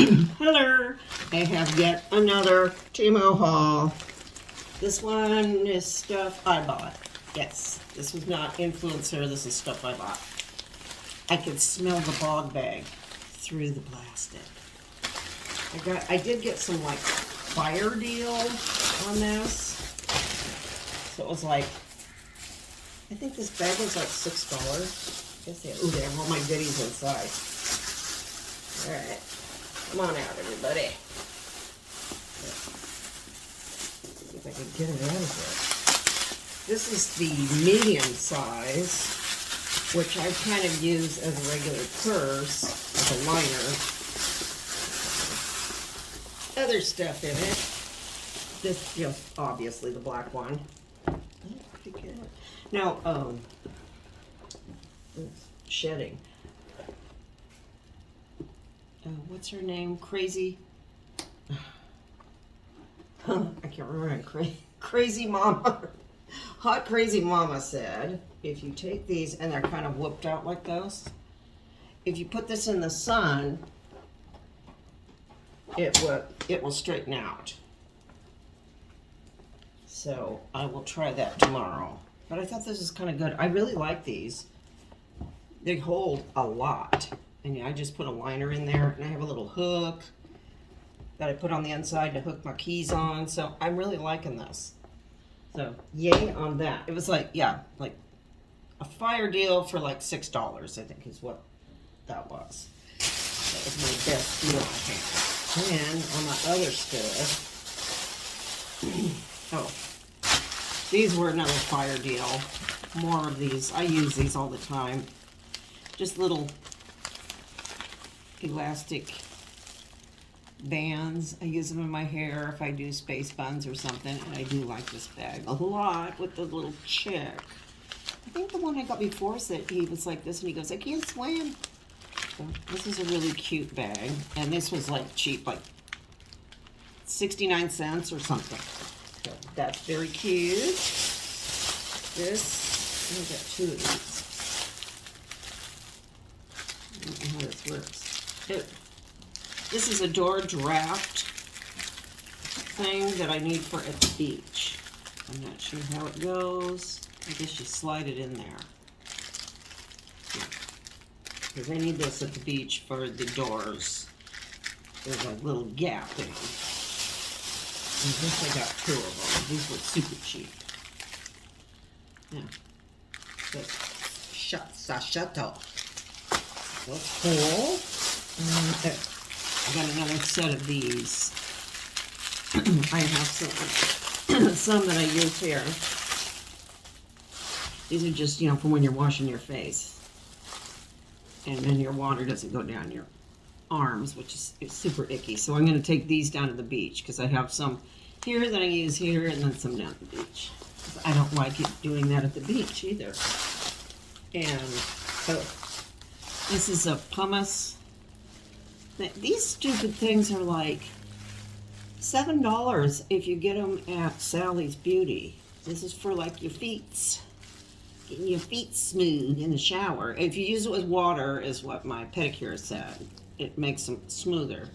Hello, I have yet another Temu haul. This one is stuff I bought. Yes, this was not influencer, this is stuff I bought. I could smell the bog bag through the plastic. I did get some like fire deal on this. So it was like, I think this bag was like $6. Guess they, ooh, they have all my goodies inside. Alright. Come on out, everybody. See if I can get it out of here. This is the medium size, which I kind of use as a regular purse, as a liner. Other stuff in it. This, you know, obviously the black one. Pretty good. Now, shedding. What's her name? Crazy. I can't remember. Crazy Mama. Hot Crazy Mama said, if you take these, and they're kind of whooped out like those, if you put this in the sun, it will straighten out. So I will try that tomorrow. But I thought this was kind of good. I really like these. They hold a lot. And yeah, I just put a liner in there, and I have a little hook that I put on the inside to hook my keys on. So I'm really liking this. So yay on that. It was like, yeah, like a fire deal for like $6, I think is what that was. That was my best deal I had. And on my other stuff, oh, these were another fire deal. More of these. I use these all the time. Just little elastic bands. I use them in my hair if I do space buns or something, and I do like this bag a lot with the little chick. I think the one I got before said he was like this, and he goes, I can't swim. So this is a really cute bag, and this was like cheap, like 69 cents or something. So that's very cute. This, I got two of these. I don't know how this works. This is a door draft thing that I need for at the beach. I'm not sure how it goes. I guess you slide it in there. Because I need this at the beach for the doors. There's a little gap in them. And this I got two of them. These were super cheap. Yeah. But shut off. That's cool. I got another set of these. I have some that I use here. These are just, you know, for when you're washing your face. And then your water doesn't go down your arms, which is super icky. So I'm going to take these down to the beach because I have some here that I use here and then some down at the beach. I don't like it doing that at the beach either. And so this is a pumice. These stupid things are like $7 if you get them at Sally's Beauty. This is for like your feet. Getting your feet smooth in the shower. If you use it with water, is what my pedicure said. It makes them smoother.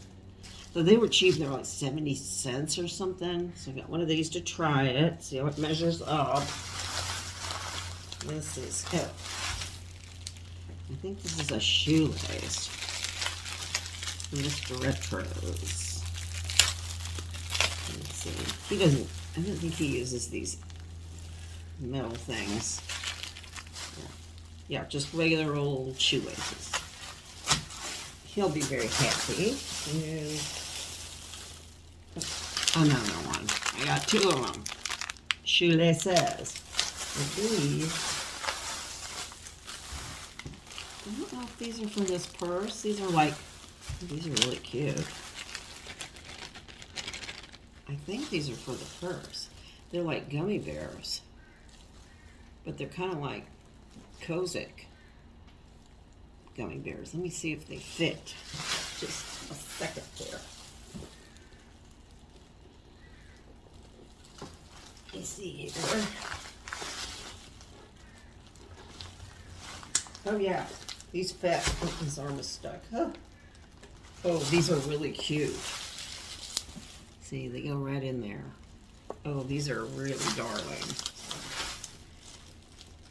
So they were cheap. They were like 70 cents or something. So I got one of these to try it. See how it measures up. This is it. I think this is a shoelace. Mr. RETROS. Let's see. He doesn't, I don't think he uses these metal things. Yeah, just regular old shoelaces. He'll be very happy. And another one. I got two of them. Shoelaces. And these, I don't know if these are for this purse. These are like, these are really cute. I think these are for the purse. They're like gummy bears. But they're kind of like Kozik gummy bears. Let me see if they fit. Just a second there. Let me see here. Oh yeah, these fit. Oh, his arm is stuck. Huh. Oh, these are really cute. See, they go right in there. Oh, these are really darling.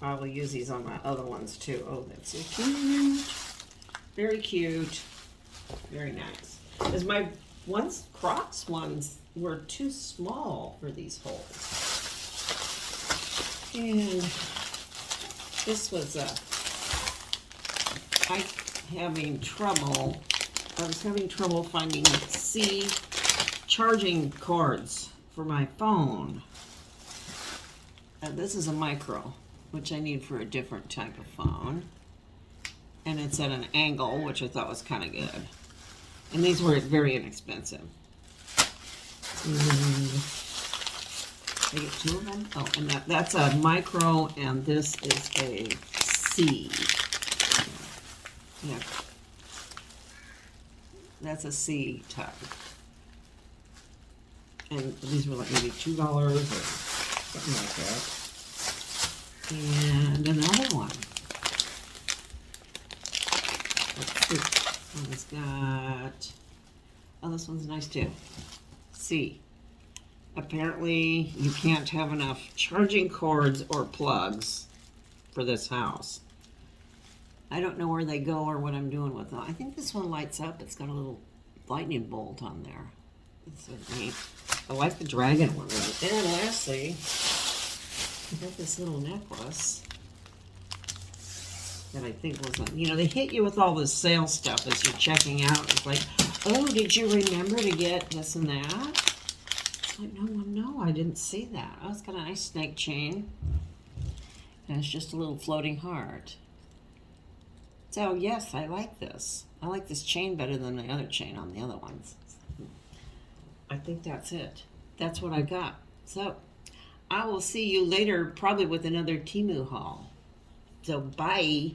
I will use these on my other ones too. Oh, that's so cute. Very cute. Very nice. Because my Crocs ones were too small for these holes. And this was I was having trouble finding C charging cords for my phone. This is a micro, which I need for a different type of phone. And it's at an angle, which I thought was kind of good. And these were very inexpensive. And I get two of them. Oh, and that's a micro, and this is a C. Yeah. That's a C type. And these were like maybe $2 or something like that. And another one. Let's see. This one's got, oh, this one's nice too. C. Apparently you can't have enough charging cords or plugs for this house. I don't know where they go or what I'm doing with them. I think this one lights up. It's got a little lightning bolt on there. It's so neat. I like the dragon one. And lastly, I got this little necklace that I think was, you know, they hit you with all this sale stuff as you're checking out. It's like, oh, did you remember to get this and that? It's like, no, I didn't see that. Oh, it's got a nice snake chain. And it's just a little floating heart. So, yes, I like this. I like this chain better than the other chain on the other ones. I think that's it. That's what I got. So, I will see you later, probably with another Temu haul. So, bye.